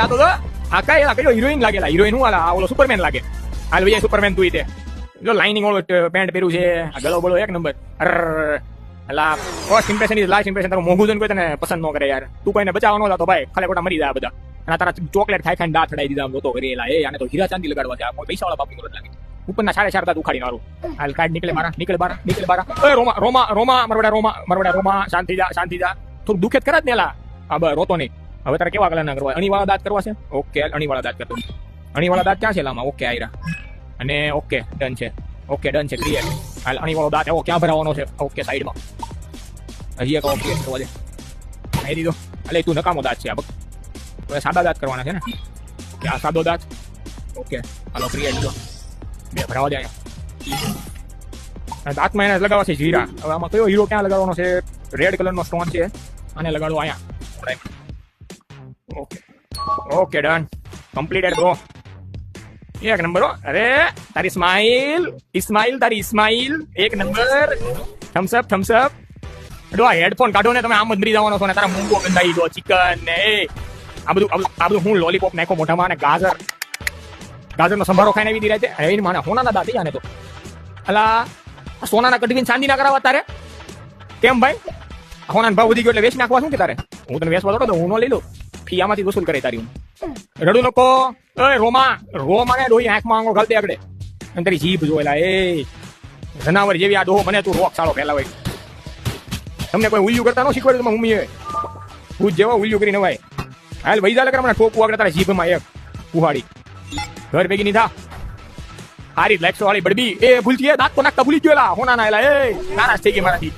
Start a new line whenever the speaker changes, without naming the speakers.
આ તો આ કઈ કયો હિરોઈન લાગેલા હિરોઈન હું આ ઓલો સુપરમેન લાગે હાલ ભાઈ સુપરમેન તું તે જો લાઇનિંગ વાળો પેન્ટ પહેર્યું છે આ ગળો બળો એક નંબર અલા first impression is last impression. તારું મોંઘું જોઈને કોઈ તને પસંદ ન કરે યાર. તું કોઈને બચાવવાનો હતો ભાઈ, ખાલી ખોટા મરી જાય બધા. અને તારા ચોકલેટ ખાઈ ખાઈને દાંત ચડાઈ દીધા તો કરેલા એ આને તો હીરા ચાંદી લગાડવા છે. આ કોઈ પૈસા વાળા બાપની મરદ લાગે. ઉપરના 4.5 દાંત ઉખાડી મારું. હાલ કાઢ નીકળે બારા નીકળે બારા. એ રોમા મરવડા રોમા શાંતિ જા થોડું દુખેત કરે જ ને એલા. હા બસ રોતો નહીં. હવે તારે કેવા કલરના કરવા? અણીવાળા દાંત કરવા છે? ઓકે અણીવાળા દાંત કરતો. અણીવાળા દાંત ક્યાં છે લામાં? ઓકે આયરા અને ઓકે ડન છે ક્લિયર. હાલ અણીવાળો દાંત એવો ક્યાં ભરાવાનો છે? ઓકે સાઈડમાં હજી એક ઓકે કરવા દે. આવી દીધો. એટલે તું નકામો દાંત છે આ બક. હવે સાદા દાંત કરવાના છે ને કે આ સાદો દાંત? ઓકે હાલો ક્રિએટ દીધો. બે ભરાવા દે અહીંયા. દાંતમાં એને લગાવવા છે જીરા. હવે આમાં કયો હીરો ક્યાં લગાવવાનો છે? રેડ કલરનો સ્ટોન છે, આને લગાડો અહીંયા. Okay done completed bro. એક નંબર હો. અરે તારી તારી સ્માઈલ એક નંબર. થમ્સ અપ. આ હેડફોન કાઢો ને તમે, આમ જ મરી જવાનો છો ને. તારા મૂંગો ગંધાઈ ગયો ચિકન ને આ બધું હું લોલીપોપ નાખો મોઢામાં અને ગાજરનો સંભારો ખાઈને એવી દીધા છે. એની માને હોનાના દાંત આને તો અલા સોનાના કઢવીને ચાંદી ના કરાવવા તારે કેમ ભાઈ? હોનાનો ભાવ વધી ગયો એટલે વેચી નાખવા શું કે તારે? હું તને વેચવા દો હું ન લઈ લઉં. ફી આમાંથી વસૂલ કરે તારી. રડું નકો. રોમા ને ડોહી આંખમાં આંગો ઘાલતે આગળ. અને તારી જીભ જોયેલા એ જનાવર જેવી આ ડોહો મને તું રોક સાળો પહેલા હોય. તમને કોઈ ઉલ્યું કરતા ન શીખવાડ્યું તમે મમ્મીએ? ભૂત જેવો ઉલ્યું કરી નવાય. હાલ વૈજા લગર મને ઠોકવું આગળ તારા જીભમાં એક કુહાડી. ઘર ભેગી ની થા. હારી 100 વાળી બડબી એ ભૂલતી દાંત તો નાખતા ભૂલી ગયેલા હોના ના એલા એ નારાજ થઈ ગઈ મારાથી.